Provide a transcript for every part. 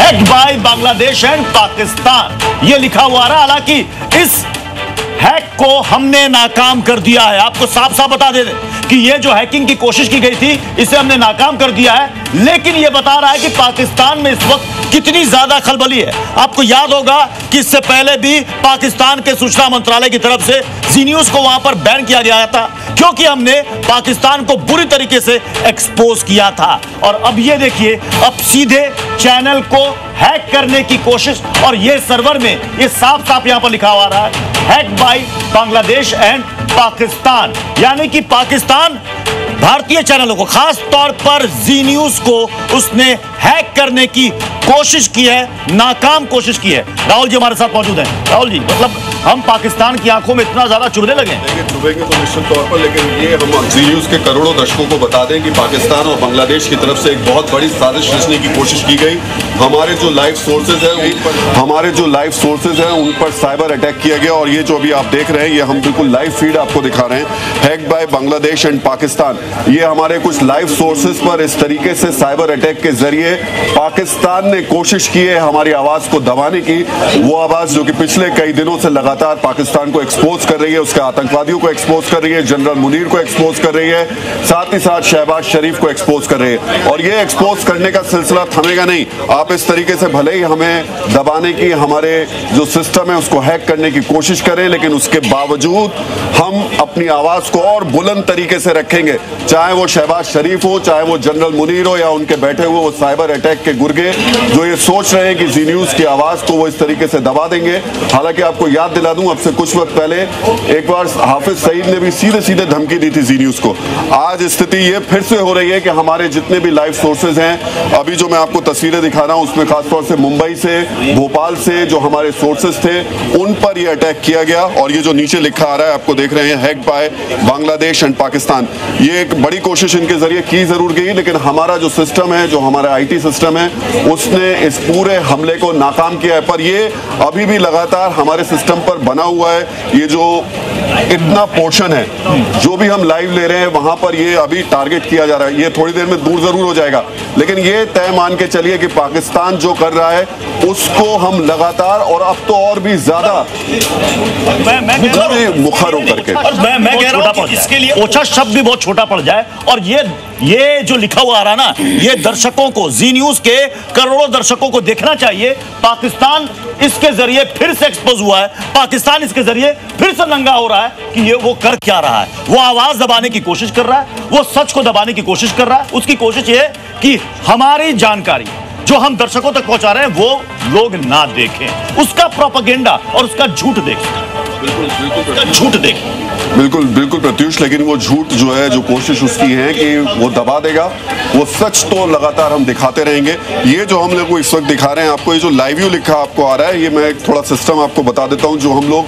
Hacked by Bangladesh and Pakistan, ये लिखा हुआ रहा। हालांकि इस हैक को हमने नाकाम कर दिया है। आपको साफ साफ बता दे कि ये जो हैकिंग की कोशिश की गई थी इसे हमने नाकाम कर दिया है। लेकिन ये बता रहा है कि पाकिस्तान में इस वक्त कितनी ज्यादा खलबली है। आपको याद होगा कि इससे पहले भी पाकिस्तान के सूचना मंत्रालय की तरफ से जी न्यूज को वहां पर बैन किया गया था, क्योंकि हमने पाकिस्तान को बुरी तरीके से एक्सपोज किया था। और अब ये देखिए, अब सीधे चैनल को हैक करने की कोशिश, और ये सर्वर में ये साफ साफ यहां पर लिखा हुआ रहा है, hacked by Bangladesh and Pakistan, यानी कि पाकिस्तान भारतीय चैनलों को, खास तौर पर जी न्यूज को उसने हैक करने की कोशिश की है, नाकाम कोशिश की है। राहुल जी हमारे साथ मौजूद हैं। राहुल जी, मतलब हम पाकिस्तान की आंखों में इतना ज्यादा चुभने लगे? चुभेंगे तो निश्चित तौर पर, लेकिन ये हम जी न्यूज के करोड़ों दर्शकों को बता दें कि पाकिस्तान और बांग्लादेश की तरफ से एक बहुत बड़ी साजिश रचने की कोशिश की गई। हमारे जो लाइव सोर्सेज हैं उन पर साइबर अटैक किया गया, और ये जो अभी आप देख रहे हैं, ये हम बिल्कुल लाइव फीड आपको दिखा रहे हैं, hacked by Bangladesh and Pakistan. ये हमारे कुछ लाइव सोर्सेज पर इस तरीके से साइबर अटैक के जरिए पाकिस्तान ने कोशिश की है हमारी आवाज को दबाने की, वो आवाज जो कि पिछले कई दिनों से लगातार पाकिस्तान को एक्सपोज कर रही है, उसके आतंकवादियों को एक्सपोज कर रही है, जनरल मुनीर को एक्सपोज कर रही है, साथ ही साथ शहबाज शरीफ को एक्सपोज कर रही है। और ये एक्सपोज करने का सिलसिला थमेगा नहीं। आप इस तरीके से भले ही हमें दबाने की, हमारे जो सिस्टम है उसको हैक करने की कोशिश करें, लेकिन उसके बावजूद हम अपनी आवाज को और बुलंद तरीके से रखेंगे, चाहे वो शहबाज शरीफ हो, चाहे वो जनरल मुनीर हो, या उनके बैठे हुए वो साइबर अटैक के गुर्गे जो ये सोच रहे हैं कि जी न्यूज की आवाज को वो इस तरीके से दबा देंगे। हालांकि आपको याद दिला दूं, अब से कुछ वक्त पहले एक बार हाफिज सईद ने भी सीधे सीधे धमकी दी थी जी न्यूज को। आज स्थिति ये फिर से हो रही है कि हमारे जितने भी लाइव सोर्सेज हैं, अभी जो मैं आपको तस्वीरें दिखा रहा हूं उसमें खासतौर से मुंबई से, भोपाल से जो हमारे सोर्सेज थे उन पर यह अटैक किया गया। और ये जो नीचे लिखा आ रहा है, आपको देख रहे हैं, hacked by Bangladesh and Pakistan. ये एक बड़ी कोशिश इनके जरिए की जरूर गई, लेकिन हमारा जो सिस्टम है, जो हमारा IT सिस्टम है, उसने इस पूरे हमले को नाकाम किया है। पर ये अभी भी लगातार हमारे सिस्टम पर बना हुआ है। ये जो इतना पोर्शन है जो भी हम लाइव ले रहे हैं वहां पर ये अभी टारगेट किया जा रहा है। ये थोड़ी देर में दूर जरूर हो जाएगा, लेकिन ये तय मान के चलिए कि पाकिस्तान जो कर रहा है उसको हम लगातार, और अब तो और भी ज्यादा मुखर होकर के, मैं कह रहा हूं इसके लिए ओछा शब्द भी बहुत छोटा पड़ जाए। और ये जो लिखा हुआ आ रहा ना, ये दर्शकों को, जी न्यूज के करोड़ों दर्शकों को देखना चाहिए। पाकिस्तान इसके जरिए फिर से एक्सपोज हुआ है, पाकिस्तान इसके जरिए फिर से नंगा हो रहा है कि ये वो कर क्या रहा है। वो आवाज दबाने की कोशिश कर रहा है, वो सच को दबाने की कोशिश कर रहा है। उसकी कोशिश ये है कि हमारी जानकारी जो हम दर्शकों तक पहुंचा रहे हैं वो लोग ना देखें, उसका प्रोपेगेंडा और उसका झूठ देखें। बिल्कुल बिल्कुल प्रत्युष, लेकिन वो झूठ जो है, जो कोशिश उसकी है कि वो दबा देगा, वो सच तो लगातार हम दिखाते रहेंगे। ये जो हम लोग इस वक्त दिखा रहे हैं आपको, ये जो लाइव व्यू लिखा आपको आ रहा है, ये मैं थोड़ा सिस्टम आपको बता देता हूँ। जो हम लोग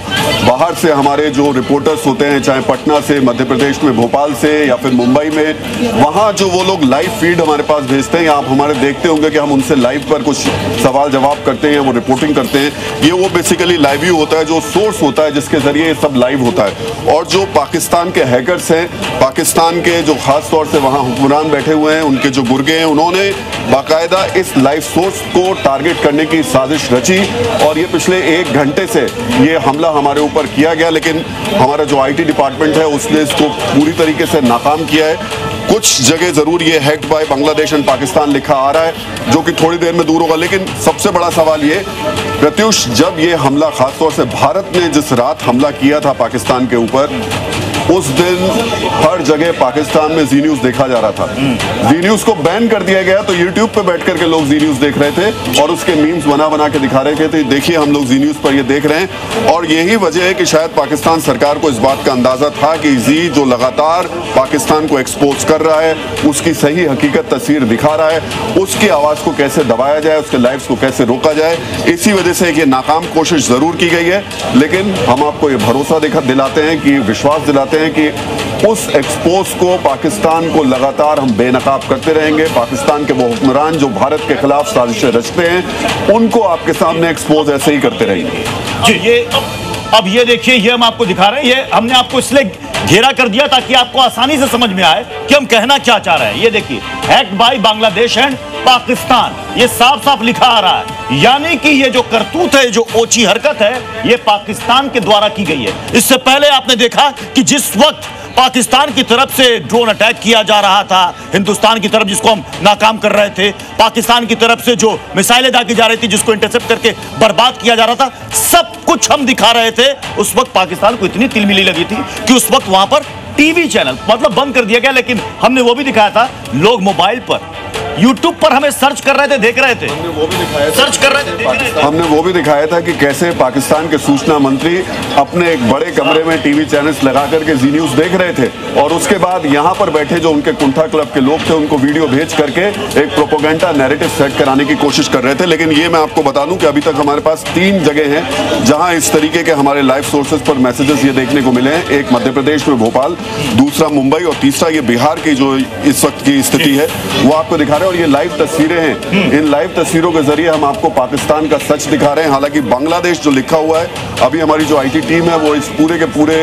बाहर से, हमारे जो रिपोर्टर्स होते हैं, चाहे पटना से, मध्य प्रदेश में भोपाल से, या फिर मुंबई में, वहाँ जो वो लोग लाइव फीड हमारे पास भेजते हैं, आप हमारे देखते होंगे कि हम उनसे लाइव पर कुछ सवाल जवाब करते हैं, वो रिपोर्टिंग करते हैं। ये वो बेसिकली लाइव व्यू होता है, जो सोर्स होता है जिसके जरिए ये सब लाइव होता है। और जो पाकिस्तान के हैकर्स हैं, पाकिस्तान के जो खास तौर से वहाँ हुक्मरान बैठे हुए हैं, उनके जो गुर्गे हैं, उन्होंने बाकायदा इस लाइव सोर्स को टारगेट करने की साजिश रची। और ये पिछले 1 घंटे से ये हमला हमारे ऊपर किया गया, लेकिन हमारा जो IT डिपार्टमेंट है उसने इसको पूरी तरीके से नाकाम किया है। कुछ जगह जरूर ये hacked by Bangladesh and Pakistan लिखा आ रहा है, जो कि थोड़ी देर में दूर होगा। लेकिन सबसे बड़ा सवाल ये प्रत्युष, जब ये हमला, खासतौर से भारत ने जिस रात हमला किया था पाकिस्तान के ऊपर, उस दिन हर जगह पाकिस्तान में जी न्यूज देखा जा रहा था। जी न्यूज को बैन कर दिया गया, तो यूट्यूब पे बैठ करके लोग जी न्यूज देख रहे थे और उसके मीम्स बना बना के दिखा रहे थे। देखिए, हम लोग जी न्यूज पर ये देख रहे हैं, और यही वजह है कि शायद पाकिस्तान सरकार को इस बात का अंदाजा था कि जी जो लगातार पाकिस्तान को एक्सपोज कर रहा है, उसकी सही हकीकत तस्वीर दिखा रहा है, उसकी आवाज को कैसे दबाया जाए, उसके लाइव्स को कैसे रोका जाए। इसी वजह से ये नाकाम कोशिश जरूर की गई है, लेकिन हम आपको ये भरोसा दिलाते हैं, कि विश्वास दिलाते हैं कि उस एक्सपोज को, पाकिस्तान को लगातार हम बेनकाब करते रहेंगे। पाकिस्तान के वो हुक्मरान जो भारत के खिलाफ साजिशें रचते हैं, उनको आपके सामने एक्सपोज ऐसे ही करते रहेंगे। जी, ये अब ये देखिए, ये हम आपको दिखा रहे हैं, ये हमने आपको इसलिए घेरा कर दिया ताकि आपको आसानी से समझ में आए कि हम कहना क्या चाह रहे हैं। ये देखिए, hacked by Bangladesh and Pakistan, ये साफ साफ लिखा आ रहा है। यानी कि ये जो करतूत है, जो ओछी हरकत है, ये पाकिस्तान के द्वारा की गई है। इससे पहले आपने देखा कि जिस वक्त पाकिस्तान की तरफ से ड्रोन अटैक किया जा रहा था, हिंदुस्तान की तरफ जिसको हम नाकाम कर रहे थे, पाकिस्तान की तरफ से जो मिसाइलें दागी जा रही थी जिसको इंटरसेप्ट करके बर्बाद किया जा रहा था, सब कुछ हम दिखा रहे थे। उस वक्त पाकिस्तान को इतनी तिलमिली लगी थी कि उस वक्त वहां पर टीवी चैनल मतलब बंद कर दिया गया, लेकिन हमने वो भी दिखाया था, लोग मोबाइल पर YouTube पर हमें सर्च कर रहे थे, देख रहे थे, हमने वो भी दिखाया सर्च कर रहे थे, देख रहे थे। हमने वो भी दिखाया था कि कैसे पाकिस्तान के सूचना मंत्री अपने एक बड़े कमरे में टीवी चैनल्स लगा करके जी न्यूज देख रहे थे, और उसके बाद यहाँ पर बैठे जो उनके कुंठा क्लब के लोग थे उनको वीडियो भेज करके एक प्रोपोगेंडा नैरेटिव सेट कराने की कोशिश कर रहे थे। लेकिन ये मैं आपको बता दूं कि अभी तक हमारे पास 3 जगह हैं जहां इस तरीके के हमारे लाइव सोर्सेज पर मैसेजेस ये देखने को मिले हैं। एक मध्य प्रदेश में भोपाल, दूसरा मुंबई और तीसरा ये बिहार की जो इस वक्त की स्थिति है वो आपको दिखा रहे हैं। और ये लाइव तस्वीरें हैं, इन लाइव तस्वीरों के जरिए हम आपको पाकिस्तान का सच दिखा रहे हैं। हालांकि बांग्लादेश जो लिखा हुआ है, अभी हमारी जो IT टीम है वो इस पूरे के पूरे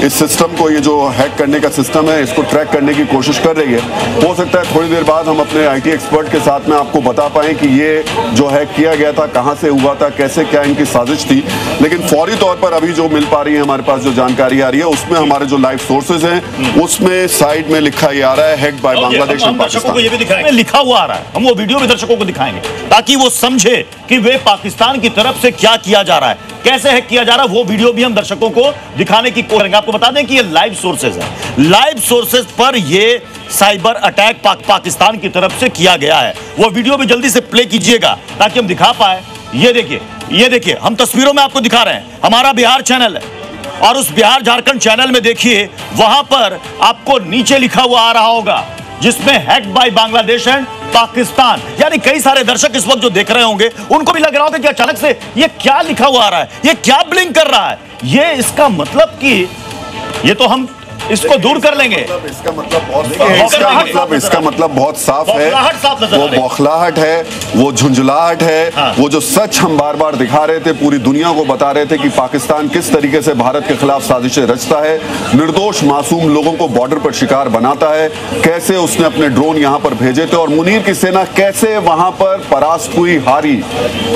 इस सिस्टम को, ये जो हैक करने का सिस्टम है, इसको ट्रैक करने की कोशिश कर रही है। हो सकता है थोड़ी देर बाद हम अपने IT एक्सपर्ट के साथ में आपको बता पाएं कि ये जो हैक किया गया था कहां से हुआ था, कैसे क्या इनकी साजिश थी। लेकिन फौरी तौर पर अभी जो मिल पा रही है हमारे पास जो जानकारी आ रही है उसमें हमारे जो लाइव सोर्सेज हैं उसमें साइड में लिखा ये आ रहा है, hacked by Bangladesh and Pakistan. ये भी दिखाएंगे, लिखा हुआ आ रहा है, हम वो वीडियो भी दर्शकों को दिखाएंगे ताकि वो समझे कि वे पाकिस्तान की तरफ से क्या किया जा रहा है, कैसे हैक किया जा रहा है। वो वीडियो भी हम दर्शकों को दिखाने की कोशिश करेंगे। आपको बता दें कि ये लाइव सोर्सेज है, लाइव सोर्सेज पर ये साइबर अटैक पाकिस्तान की तरफ से किया गया है। वो वीडियो भी जल्दी से प्ले कीजिएगा ताकि हम दिखा पाए। ये देखिए, हम तस्वीरों में आपको दिखा रहे हैं, हमारा बिहार चैनल है और उस बिहार झारखंड चैनल में देखिए, वहां पर आपको नीचे लिखा हुआ आ रहा होगा जिसमें hacked by Bangladesh and Pakistan. यानी कई सारे दर्शक इस वक्त जो देख रहे होंगे उनको भी लग रहा होगा कि अचानक से ये क्या लिखा हुआ आ रहा है, ये क्या ब्लिंक कर रहा है। ये इसका मतलब कि ये तो हम इसको दूर कर लेंगे। इसका मतलब बहुत साफ है, वो बौखलाहट है, वो झुंझलाहट है। हाँ। वो जो सच हम बार बार दिखा रहे थे, पूरी दुनिया को बता रहे थे कि पाकिस्तान किस तरीके से भारत के खिलाफ साजिशें रचता है, निर्दोष मासूम लोगों को बॉर्डर पर शिकार बनाता है, कैसे उसने अपने ड्रोन यहां पर भेजे थे और मुनीर की सेना कैसे वहां पर परास्त हुई, हारी।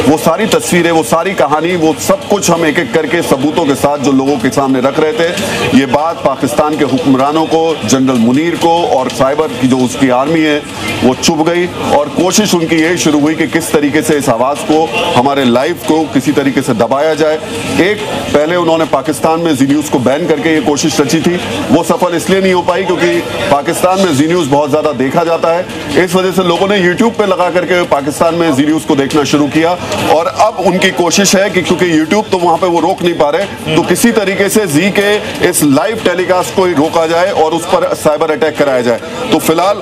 वो सारी तस्वीरें, वो सारी कहानी, वो सब कुछ हम एक एक करके सबूतों के साथ जो लोगों के सामने रख रहे थे। ये बात पाकिस्तान के हुक्मरानों को, जनरल मुनीर को और साइबर की जो उसकी आर्मी है वो चुप गई और कोशिश उनकी यही शुरू हुई कि किस तरीके से इस आवाज को, हमारे लाइव को किसी तरीके से दबाया जाए। एक पहले उन्होंने पाकिस्तान में जी न्यूज को बैन करके ये कोशिश रची थी, वो सफल इसलिए नहीं हो पाई क्योंकि पाकिस्तान में जी न्यूज बहुत ज्यादा देखा जाता है। इस वजह से लोगों ने यूट्यूब पे लगा करके पाकिस्तान में जी न्यूज को देखना शुरू किया और अब उनकी कोशिश है कि क्योंकि यूट्यूब तो वहां पे वो रोक नहीं पा रहे, तो किसी तरीके से जी के इस लाइव टेलीकास्ट को रोका जाए और उस पर साइबर अटैक कराया जाए। तो फिलहाल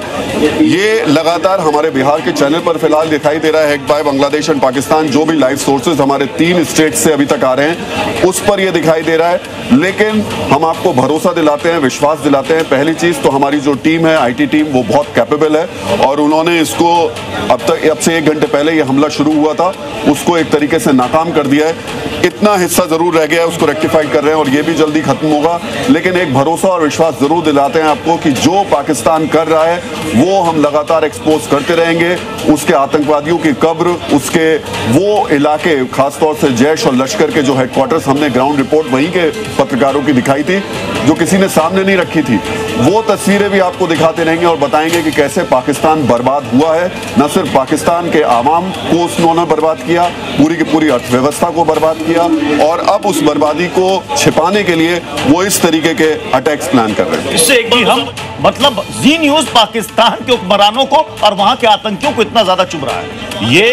ये लगातार हमारे बिहार के चैनल पर फिलहाल दिखाई दे रहा है, hacked by Bangladesh and Pakistan. जो भी लाइव सोर्सेज हमारे 3 स्टेट से अभी तक आ रहे हैं उस पर यह दिखाई दे रहा है। लेकिन हम आपको भरोसा दिलाते हैं, विश्वास दिलाते हैं। पहली चीज तो हमारी जो टीम है, IT टीम, वो बहुत कैपेबल है और उन्होंने इसको अब से 1 घंटे पहले ये हमला शुरू हुआ था उसको एक तरीके से नाकाम कर दिया है। इतना हिस्सा जरूर रह गया है, उसको रेक्टिफाई कर रहे हैं और ये भी जल्दी खत्म होगा। लेकिन एक भरोसा और विश्वास जरूर दिलाते हैं आपको कि जो पाकिस्तान कर रहा है वो हम लगातार एक्सपोज करते रहेंगे। उसके आतंकवादियों की कब्र, उसके वो इलाके, खासतौर से जैश और लश्कर के जो हेडक्वार्टर्स, हमने ग्राउंड रिपोर्ट वहीं के पत्रकारों की दिखाई थी जो किसी ने सामने नहीं रखी थी, वो तस्वीरें भी आपको दिखाते रहेंगे और बताएंगे कि कैसे पाकिस्तान बर्बाद हुआ है। न सिर्फ पाकिस्तान के आवाम को उन्होंने बर्बाद किया, पूरी की पूरी अर्थव्यवस्था को बर्बाद किया और अब उस बर्बादी को छिपाने के लिए वो इस तरीके के अटैक्स प्लान कर रहे हैं। इससे एक भी हम मतलब जी न्यूज पाकिस्तान के हुक्मरानों को और वहां के आतंकियों को इतना ज्यादा चुभ रहा है। ये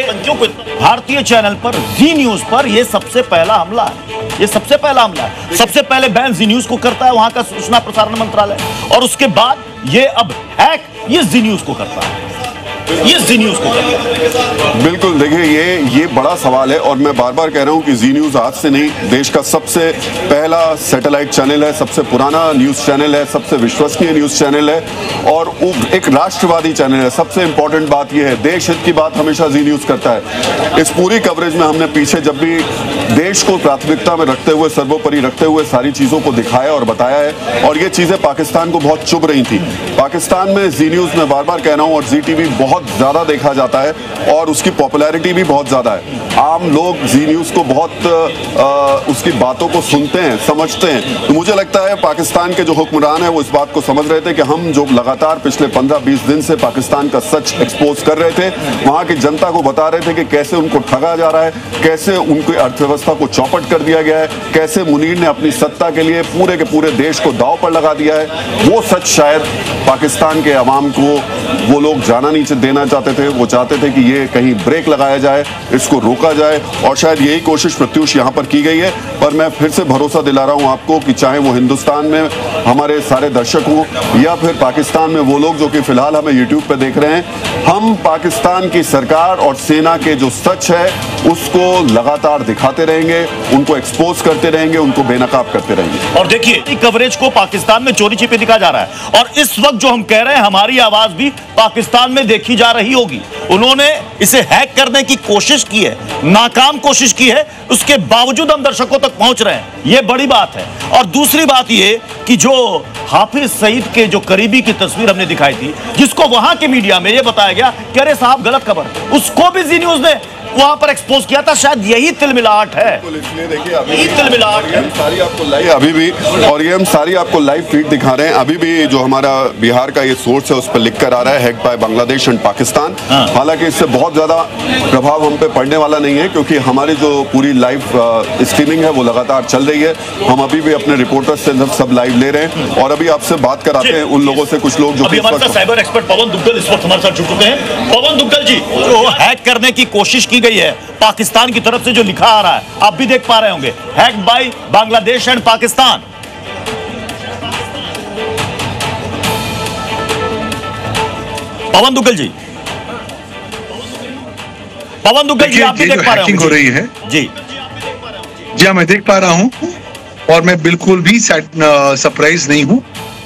भारतीय चैनल पर जी न्यूज पर ये सबसे पहला हमला है, ये सबसे पहला हमला है। सबसे पहले बैन जी न्यूज को करता है वहां का सूचना प्रसारण मंत्रालय और उसके बाद ये अब हैक ये जी न्यूज को करता है, ये जी न्यूज को करता है। बिल्कुल, देखिए ये बड़ा सवाल है और मैं बार बार कह रहा हूं कि जी न्यूज आज से नहीं, देश का सबसे पहला सैटेलाइट चैनल है, सबसे पुराना न्यूज चैनल है, सबसे विश्वसनीय न्यूज चैनल है और एक राष्ट्रवादी चैनल है। सबसे इंपॉर्टेंट बात यह है, देश हित की बात हमेशा जी न्यूज करता है। इस पूरी कवरेज में हमने पीछे जब भी देश को प्राथमिकता में रखते हुए, सर्वोपरि रखते हुए सारी चीजों को दिखाया और बताया है और ये चीजें पाकिस्तान को बहुत चुभ रही थी। पाकिस्तान में जी न्यूज, मैं बार बार कह रहा हूं, और जी टीवी बहुत बहुत ज़्यादा देखा जाता है और उसकी पॉपुलैरिटी भी बहुत ज़्यादा है। आम लोग जी न्यूज़ को बहुत उसकी बातों को सुनते हैं, समझते हैं। तो मुझे लगता है पाकिस्तान के जो हुक्मरान हैं वो इस बात को समझ रहे थे कि हम जो लगातार पिछले 15-20 दिन से पाकिस्तान का सच एक्सपोज कर रहे थे, वहाँ की जनता को बता रहे थे कि कैसे उनको ठगा जा रहा है, कैसे उनकी अर्थव्यवस्था को चौपट कर दिया गया है, कैसे मुनीर ने अपनी सत्ता के लिए पूरे के पूरे देश को दांव पर लगा दिया है। वो सच शायद पाकिस्तान के अवाम को वो लोग जाना नहीं देना चाहते थे। वो चाहते थे कि ये कहीं ब्रेक लगाया जाए, इसको रोका जाए, और शायद यही कोशिश प्रत्युष यहाँ पर की गई है। पर मैं फिर से भरोसा दिला रहा हूँ आपको कि चाहे वो हिंदुस्तान में हमारे सारे दर्शक हों या फिर पाकिस्तान में वो लोग जो कि फिलहाल हमें यूट्यूब पे देख रहे हैं, हम पाकिस्तान की सरकार और सेना के जो सच है उसको लगातार दिखाते रहेंगे, उनको एक्सपोज करते रहेंगे, उनको बेनकाब करते रहेंगे। और देखिए कवरेज को पाकिस्तान में चोरी छिपे दिखा जा रहा है, और इस वक्त जो हम कह रहे हैं हमारी आवाज भी पाकिस्तान में देखी जा रही होगी। उन्होंने इसे हैक करने की कोशिश की है, नाकाम कोशिश की है, उसके बावजूद हम दर्शकों तक पहुंच रहे हैं, यह बड़ी बात है। और दूसरी बात यह कि जो हाफिज सईद के जो करीबी की तस्वीर हमने दिखाई थी, जिसको वहां के मीडिया में यह बताया गया कि अरे साहब गलत खबर, उसको भी जी न्यूज़ ने वहां पर एक्सपोज किया था। शायद यही तिलमिलाहट है, यही तिलमिलाहट है। सारी आपको लाइव अभी भी, और ये हम सारी आपको लाइव फीड दिखा रहे हैं अभी भी। जो हमारा बिहार का ये सोर्स है उस पर लिख कर आ रहा है, hacked by Bangladesh and Pakistan. हालांकि इससे बहुत ज्यादा प्रभाव हम पे पड़ने वाला नहीं है, क्योंकि हमारी जो पूरी लाइव स्ट्रीमिंग है वो लगातार चल रही है। हम अभी भी अपने रिपोर्टर्स से सब लाइव ले रहे हैं, और अभी आपसे बात कराते हैं उन लोगों से, कुछ लोग जो हमारे साथ साइबर एक्सपर्ट पवन दुग्गल इस वक्त हमारे साथ जुड़ चुके हैं। पवन दुग्गल जी, जो हैक करने की कोशिश की गई है पाकिस्तान की तरफ से, जो लिखा आ रहा है आप भी देख पा रहे होंगे, hacked by Bangladesh and Pakistan. Pawan Duggal ji, Pawan Duggal ji, आप भी देख पा रहे होंगे। हो रही है जी जी, मैं देख पा रहा हूं, और मैं बिल्कुल भी सरप्राइज नहीं हूं।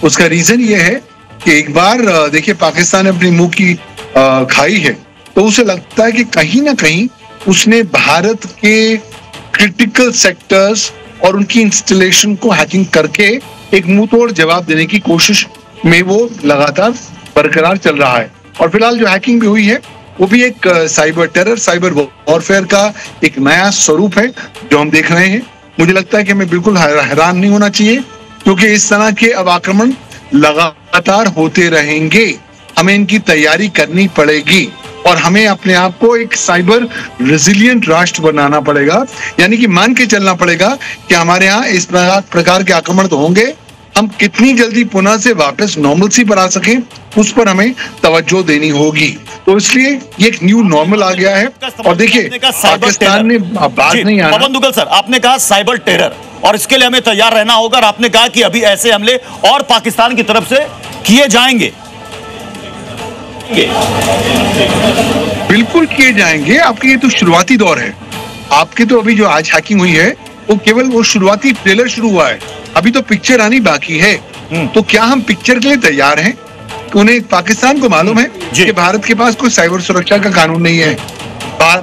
उसका रीजन ये है कि एक बार देखिए पाकिस्तान ने अपनी मुंह की खाई है, तो उसे लगता है कि कहीं ना कहीं उसने भारत के क्रिटिकल सेक्टर्स और उनकी इंस्टॉलेशन को हैकिंग करके एक मुंहतोड़ जवाब देने की कोशिश में वो लगातार बरकरार चल रहा है। और फिलहाल जो हैकिंग भी हुई है वो भी एक साइबर टेरर, साइबर वॉरफेयर का एक नया स्वरूप है जो हम देख रहे हैं। मुझे लगता है कि हमें बिल्कुल हैरान नहीं होना चाहिए, क्योंकि इस तरह के अब आक्रमण लगातार होते रहेंगे। हमें इनकी तैयारी करनी पड़ेगी, और हमें अपने आप को एक साइबर रेजिलिएंट राष्ट्र बनाना पड़ेगा। यानी कि मान के चलना पड़ेगा कि हमारे यहाँ इस प्रकार के आक्रमण तो होंगे, हम कितनी जल्दी पुनः से वापस नॉर्मलसी पर आ सके उस पर हमें तवज्जो देनी होगी। तो इसलिए ये एक न्यू नॉर्मल आ गया है। और देखिए पाकिस्तान ने बात नहीं आना। पवन दुग्गल सर, आपने कहा साइबर टेरर, और इसके लिए हमें तैयार रहना होगा, और आपने कहा कि अभी ऐसे हमले और पाकिस्तान की तरफ से किए जाएंगे। बिल्कुल किए जाएंगे। आपके ये तो शुरुआती दौर है, आपके तो अभी जो आज हैकिंग हुई है वो केवल वो शुरुआती ट्रेलर शुरू हुआ है, अभी तो पिक्चर आनी बाकी है। तो क्या हम पिक्चर के लिए तैयार हैं? उन्हें पाकिस्तान को मालूम है कि भारत के पास कोई साइबर सुरक्षा का कानून नहीं है,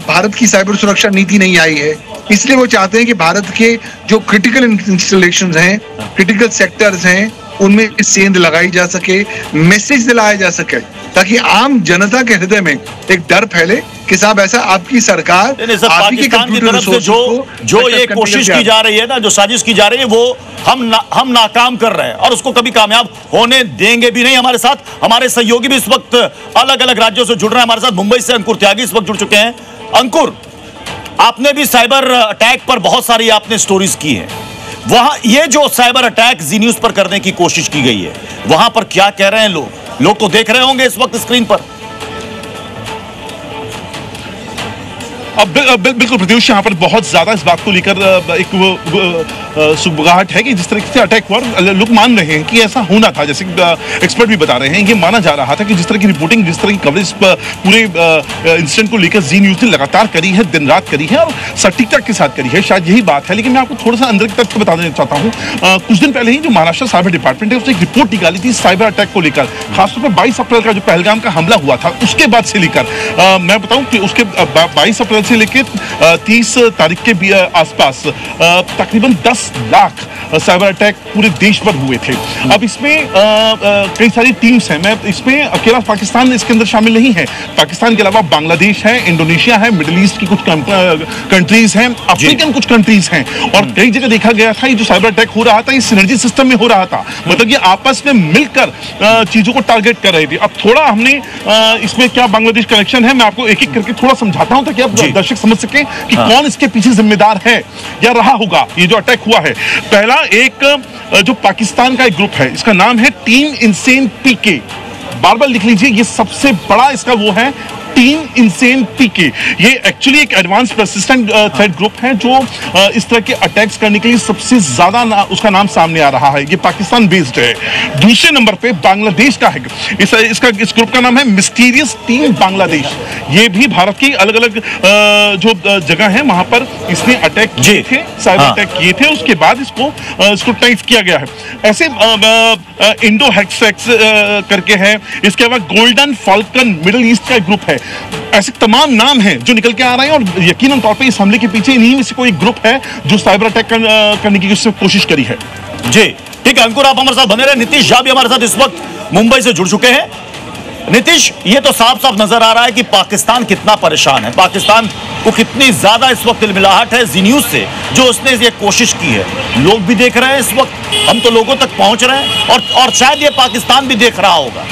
भारत की साइबर सुरक्षा नीति नहीं आई है, इसलिए वो चाहते हैं कि भारत के जो क्रिटिकल इंस्टॉलेशंस हैं, क्रिटिकल सेक्टर्स हैं, उनमें सेंध लगाई जा सके, मैसेज दिलाया जा सके, ताकि आम जनता के हृदय में एक डर फैले कि साहब ऐसा आपकी सरकार पाकिस्तान की तरफ से जो ये कोशिश की जा रही है ना, जो साजिश की जा रही है, वो हम नाकाम कर रहे हैं, और उसको कभी कामयाब होने देंगे भी नहीं। हमारे साथ हमारे सहयोगी भी इस वक्त अलग अलग राज्यों से जुड़ रहे हैं। हमारे साथ मुंबई से अंकुर त्यागी इस वक्त जुड़ चुके हैं। अंकुर, आपने भी साइबर अटैक पर बहुत सारी आपने स्टोरीज की हैं, वहां ये जो साइबर अटैक जी न्यूज पर करने की कोशिश की गई है, वहां पर क्या कह रहे हैं लोग तो देख रहे होंगे इस वक्त स्क्रीन पर। बिल्कुल प्रत्युष, यहाँ पर बहुत ज्यादा इस बात को लेकर एक सुबगाहट है कि जिस तरीके से अटैक हुआ, लोग मान रहे हैं कि ऐसा होना था। जैसे एक्सपर्ट भी बता रहे हैं, ये माना जा रहा था कि जिस तरह की रिपोर्टिंग, जिस तरह की कवरेज पूरे इंसिडेंट को लेकर जी न्यूज ने लगातार करी है, दिन रात करी है और सटीकता के साथ करी है, शायद यही बात है। लेकिन मैं आपको थोड़ा सा अंदर की तथ्य बता देना चाहता हूँ। कुछ दिन पहले ही जो महाराष्ट्र साइबर डिपार्टमेंट है उसने एक रिपोर्ट निकाली थी साइबर अटैक को लेकर, खासतौर पर 22 अप्रैल का जो पहलगाम का हमला हुआ था उसके बाद से लेकर। मैं बताऊं कि उसके 22 अप्रैल से लेकर 30 तारीख के आसपास तकरीबन 10 लाख साइबर अटैक पूरे देश पर हुए थे। अब इसमें कई सारी टीम्स हैं, मैं इसमें अकेला पाकिस्तान इसके अंदर शामिल नहीं है। पाकिस्तान के अलावा बांग्लादेश है, इंडोनेशिया है, मिडिल ईस्ट की कुछ कंट्रीज हैं, अफ्रीकन कुछ कंट्रीज हैं, और कई जगह देखा गया था ये जो साइबर अटैक हो रहा था ये सिनर्जी सिस्टम में हो रहा था, मतलब ये आपस में मिलकर चीजों को टारगेट कर रही थी। अब थोड़ा हमने इसमें क्या बांग्लादेश कनेक्शन है, मैं आपको एक एक करके थोड़ा समझाता हूं ताकि आप दर्शक समझ सकें कि कौन इसके पीछे जिम्मेदार है या रहा होगा ये जो अटैक हुआ है। पहला एक जो पाकिस्तान का एक ग्रुप है, इसका नाम है टीम इंसेन पीके, बार बार लिख लीजिए, ये सबसे बड़ा इसका वो है टीम इंसेन पीके। ये एक्चुअली एक एडवांस परसिस्टेंट थ्रेट ग्रुप है जो इस तरह के अटैक्स करने के लिए सबसे ज्यादा उसका नाम सामने आ रहा है। ये पाकिस्तान बेस्ड है। दूसरे नंबर पे बांग्लादेश का है, इस ग्रुप का नाम है मिस्टीरियस टीम बांग्लादेश। ये भी भारत की अलग अलग जो जगह है वहां पर इसने अटैक किए थे, साइबर अटैक किए थे, उसके बाद इसको टाइप किया गया है। ऐसे इंडो हेक्सेक्स करके है, इसके अलावा गोल्डन फाल्कन मिडिल ईस्ट का ग्रुप है। ऐसे तमाम नाम हैं जो निकल के आ रहे हैं और यकीनन तौर पे इस हमले के पीछे इन्हीं में से कोई ग्रुप है जो साइबर अटैक करने की कोशिश करी है। जी ठीक है अंकुर, आप हमारे साथ बने रहे। नीतीश झा भी हमारे साथ इस वक्त मुंबई से जुड़ चुके हैं। नीतीश, ये तो साफ साफ नजर आ रहा है कि पाकिस्तान कितना परेशान है, पाकिस्तान को कितनी ज्यादा इस वक्त तिलमिलाहट है जी न्यूज से जो उसने ये कोशिश की है। लोग भी देख रहे हैं इस वक्त, हम तो लोगों तक पहुंच रहे हैं और शायद ये पाकिस्तान भी देख रहा होगा।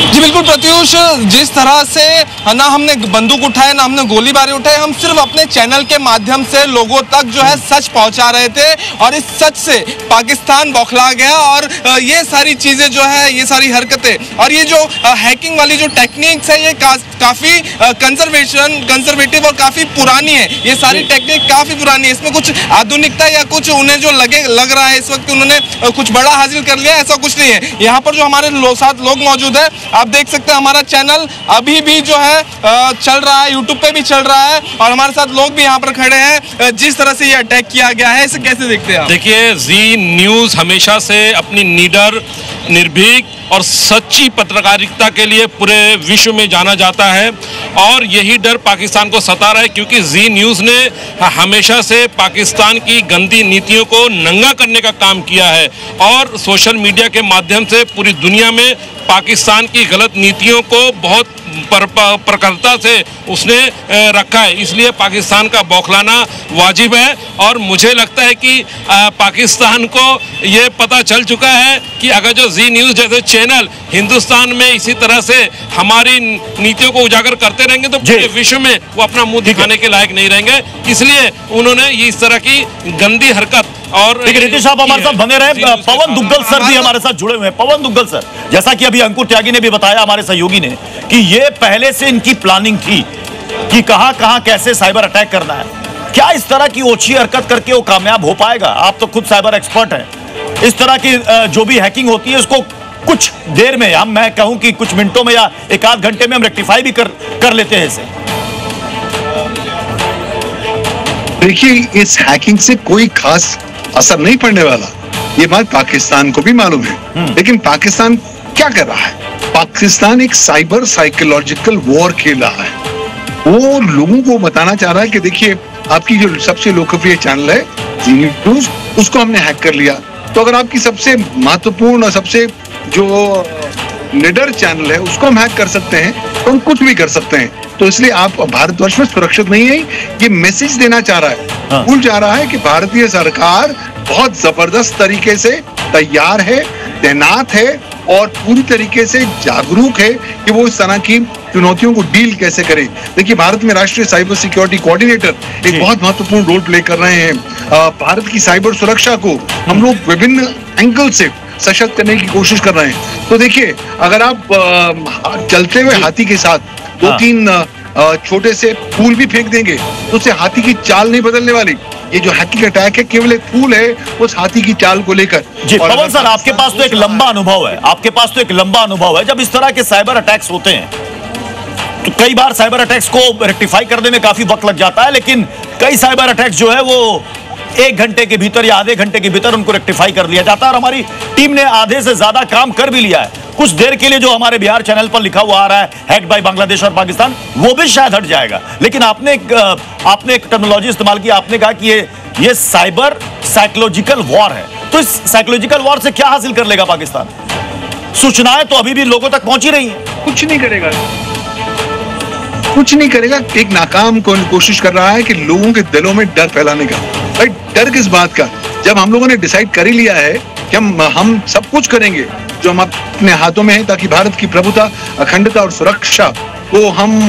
जी बिल्कुल प्रत्युष, जिस तरह से ना हमने बंदूक उठाए ना हमने गोलीबारी उठाए, हम सिर्फ अपने चैनल के माध्यम से लोगों तक जो है सच पहुंचा रहे थे और इस सच से पाकिस्तान बौखला गया। और ये सारी चीजें जो है, ये सारी हरकतें और ये जो हैकिंग वाली जो टेक्निक्स है ये काफी कंजर्वेटिव और काफी पुरानी है। ये सारी टेक्निक काफी पुरानी है, इसमें कुछ आधुनिकता या कुछ उन्हें जो लग रहा है इस वक्त उन्होंने कुछ बड़ा हासिल कर लिया, ऐसा कुछ नहीं है। यहाँ पर जो हमारे साथ लोग मौजूद है, आप देख सकते हैं हमारा चैनल अभी भी जो है चल रहा है, यूट्यूब पे भी चल रहा है और हमारे साथ लोग भी यहाँ पर खड़े हैं। जिस तरह से ये अटैक किया गया है इसे कैसे देखते हैं आप? देखिए, जी न्यूज हमेशा से अपनी निडर, निर्भीक और सच्ची पत्रकारिता के लिए पूरे विश्व में जाना जाता है और यही डर पाकिस्तान को सता रहा है क्योंकि जी न्यूज़ ने हमेशा से पाकिस्तान की गंदी नीतियों को नंगा करने का काम किया है और सोशल मीडिया के माध्यम से पूरी दुनिया में पाकिस्तान की गलत नीतियों को बहुत प्रखरता से उसने रखा है। इसलिए पाकिस्तान का बौखलाना वाजिब है और मुझे लगता है कि पाकिस्तान को ये पता चल चुका है कि अगर जो जी न्यूज़ जैसे चैनल हिंदुस्तान में इसी तरह से हमारी नीतियों को उजागर करते रहेंगे तो पूरे विश्व में वो अपना मुंह दिखाने के लायक नहीं रहेंगे। इसलिए उन्होंने इस तरह की गंदी हरकत और नीतीश साहब हमारे साथ बने रहे। पवन दुग्गल सर भी हमारे साथ जुड़े हुए हैं। पवन दुग्गल सर, जैसा कि अभी अंकुर त्यागी ने भी बताया हमारे सहयोगी ने कि ये पहले से इनकी प्लानिंग थी कि कहां कहां कैसे साइबर अटैक करना है। क्या इस तरह की ओछी हरकत करके वो कामयाब हो पाएगा? आप तो खुद साइबर एक्सपर्ट हैं। इस तरह की जो भी हैकिंग होती है उसको कुछ देर में, मैं कहूं कि कुछ मिनटों में या एक आध घंटे में हम रेक्टिफाई भी कर लेते हैं इसे। देखिए, इस हैकिंग से कोई खास असर नहीं पड़ने वाला, ये बात पाकिस्तान को भी मालूम है। लेकिन पाकिस्तान क्या कर रहा है? पाकिस्तान एक साइबर साइकोलॉजिकल वॉर खेल रहा है। वो लोगों को बताना चाह रहा है कि देखिए, आपकी जो सबसे लोकप्रिय चैनल है जी न्यूज़, उसको हमने हैक कर लिया, तो अगर आपकी सबसे महत्वपूर्ण और सबसे जो निडर चैनल है उसको हम हैक कर सकते हैं तो हम कुछ भी कर सकते हैं। तो इसलिए आप भारतवर्ष में सुरक्षित नहीं है, ये मैसेज देना चाह रहा है। भूल जा रहा है कि भारतीय सरकार बहुत जबरदस्त तरीके से तैयार है, तैनात है और पूरी तरीके से जागरूक है कि वो इस तरह की चुनौतियों को डील कैसे करे। देखिए, भारत में राष्ट्रीय साइबर सिक्योरिटी कोऑर्डिनेटर एक बहुत महत्वपूर्ण रोल प्ले कर रहे हैं। भारत की साइबर सुरक्षा को हम लोग विभिन्न एंगल से सशक्त करने की कोशिश कर रहे हैं। तो देखिए, अगर आप चलते हुए हाथी के साथ दो तीन छोटे से फूल भी फेंक देंगे तो उससे हाथी की चाल नहीं बदलने वाली। ये जो हैकिंग अटैक है केवल एक फूल है उस हाथी की चाल को लेकर। जी पवन सर, आपके पास तो एक लंबा अनुभव है, आपके पास तो एक लंबा अनुभव है। जब इस तरह के साइबर अटैक्स होते हैं तो कई बार साइबर अटैक्स को रेक्टिफाई करने में काफी वक्त लग जाता है, लेकिन कई साइबर अटैक्स जो है वो 1 घंटे के भीतर या आधे घंटे के भीतर उनको रेक्टिफाई कर लिया जाता है और हमारी टीम ने आधे से ज्यादा काम कर भी लिया है। कुछ देर के लिए जो हमारे बिहार चैनल पर लिखा हुआ आ रहा है हैक्ड बाय बांग्लादेश और पाकिस्तान, वो भी शायद हट जाएगा। लेकिन आपने एक टर्मिनोलॉजी इस्तेमाल की, आपने कहा कि ये साइबर साइकोलॉजिकल वॉर है। तो इस साइकोलॉजिकल वॉर से क्या हासिल कर लेगा पाकिस्तान? सूचनाएं तो अभी भी लोगों तक पहुंची रही हैं। कुछ नहीं करेगा, कुछ नहीं करेगा। एक नाकाम कोशिश कर रहा है कि लोगों के दिलों में डर फैलाने का। भाई डर किस बात का, जब हम लोगों ने डिसाइड कर ही लिया है कि हम सब कुछ करेंगे जो हम अपने हाथों में है, ताकि भारत की प्रभुता, अखंडता और सुरक्षा को हम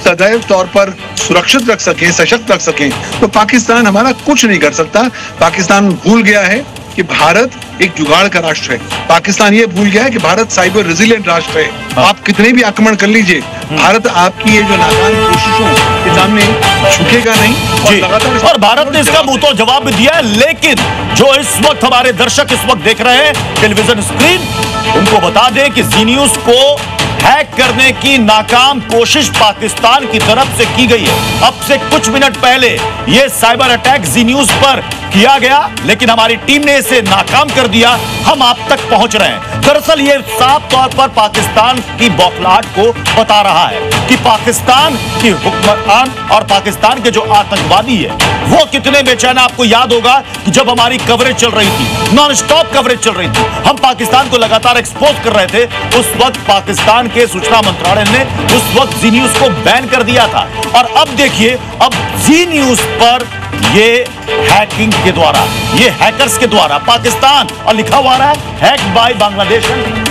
सदैव तौर पर सुरक्षित रख सकें, सशक्त रख सकें, तो पाकिस्तान हमारा कुछ नहीं कर सकता। पाकिस्तान भूल गया है कि भारत एक जुगाड़ का राष्ट्र है। पाकिस्तान ये भूल गया है कि भारत साइबर रेजिलिएंट राष्ट्र है। आप कितने भी आक्रमण कर लीजिए, भारत आपकी ये जो नाकाम कोशिशों के सामने झुकेगा नहीं। और भारत ने इसका मुंह तो जवाब भी दिया है। लेकिन जो इस वक्त हमारे दर्शक इस वक्त देख रहे हैं टेलीविजन स्क्रीन, उनको बता दें कि जी न्यूज को हैक करने की नाकाम कोशिश पाकिस्तान की तरफ से की गई है। अब से कुछ मिनट पहले यह साइबर अटैक जी न्यूज पर किया गया, लेकिन हमारी टीम ने इसे नाकाम कर दिया। हम आप तक पहुंच रहे हैं। दरअसल ये साफ तौर पर पाकिस्तान की बौखलाहट को बता रहा है कि पाकिस्तान की हुक्मरान और पाकिस्तान के जो आतंकवादी है वो कितने बेचैन। आपको याद होगा कि जब हमारी कवरेज चल रही थी, नॉन स्टॉप कवरेज चल रही थी, हम पाकिस्तान को लगातार एक्सपोज कर रहे थे, उस वक्त पाकिस्तान के सूचना मंत्रालय ने उस वक्त जी न्यूज को बैन कर दिया था। और अब देखिए, अब जी न्यूज पर ये हैकिंग के द्वारा, ये हैकर्स के द्वारा पाकिस्तान, और लिखा हुआ है हैक्ड बाय बांग्लादेश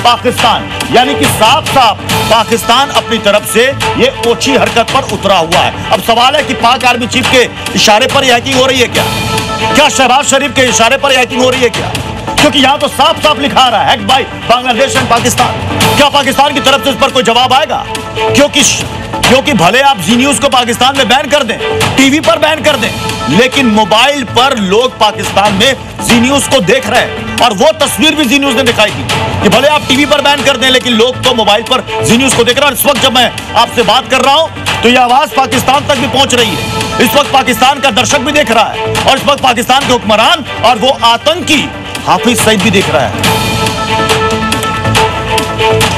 पाकिस्तान, यानी कि साफ साफ पाकिस्तान अपनी तरफ से ये ओछी हरकत पर उतरा हुआ है। अब सवाल है कि पाक आर्मी चीफ के इशारे पर हैकिंग हो रही है क्या शहबाज शरीफ के इशारे पर हैकिंग हो रही है क्या? क्योंकि यहां तो साफ साफ लिखा रहा है hacked by Bangladesh and Pakistan. क्या पाकिस्तान की तरफ से इस पर कोई जवाब आएगा? क्योंकि भले आप जी न्यूज को पाकिस्तान में बैन कर दें, टीवी पर बैन कर दें, लेकिन मोबाइल पर लोग पाकिस्तान में जी न्यूज को देख रहे हैं। और वो तस्वीर भी जी न्यूज ने दिखाई थी कि भले आप टीवी पर बैन कर दें, लेकिन लोग तो मोबाइल पर जी न्यूज को देख रहे हैं। और इस वक्त जब मैं आपसे बात कर रहा हूं तो यह आवाज पाकिस्तान तक भी पहुंच रही है। इस वक्त पाकिस्तान का दर्शक भी देख रहा है, और इस वक्त पाकिस्तान के हुक्मरान और वो आतंकी हाफिज सईद भी देख रहा है।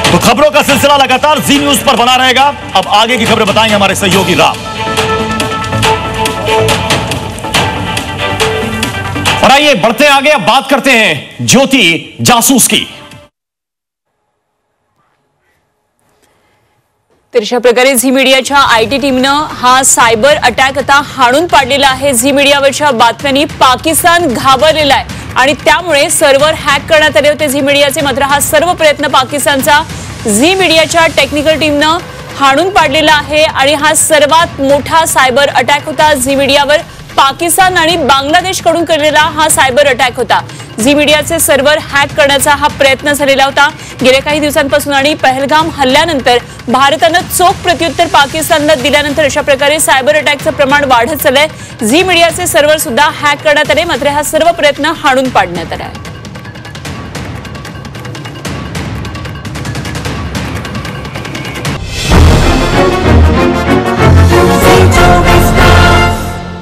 तो खबरों का सिलसिला लगातार जी न्यूज पर बना रहेगा। अब आगे की खबरें बताएंगे हमारे सहयोगी राम। और आइए बढ़ते आगे, अब बात करते हैं ज्योति जासूस की। तर अशा प्रकारे झी मीडियाच्या आयटी टीमनं हा सायबर अटॅक आता हाणून पाडलेला आहे। झी मीडियावरच्या बातम्यांनी पाकिस्तान घाबरलेला आहे आणि त्यामुळे सर्व्हर हॅक करण्यात आले होते झी मीडियाचे। मात्र हा सर्व प्रयत्न पाकिस्तानचा झी मीडियाच्या टेक्निकल टीमनं हाणून पाडलेला आहे आणि हा सर्वात मोठा सायबर अटॅक होता। झी मीडियावर पाकिस्तान आणि बांगलादेशकडून केलेला हा सायबर अटॅक होता। झी मीडियाचे सर्व्हर हॅक करण्याचा हा प्रयत्न झालेला होता। गेल्या काही दिवसांपासून आणि पहलगाम हल्ल्यानंतर भारतानं चोख प्रत्युत्तर पाकिस्तानला दिल्यानंतर अशा प्रकारे सायबर अटॅकचं प्रमाण वाढत चाललंय। झी मीडियाचे सर्व्हर सुद्धा हॅक करण्यात आले, मात्र हा सर्व प्रयत्न हाणून पाडण्यात आला आहे।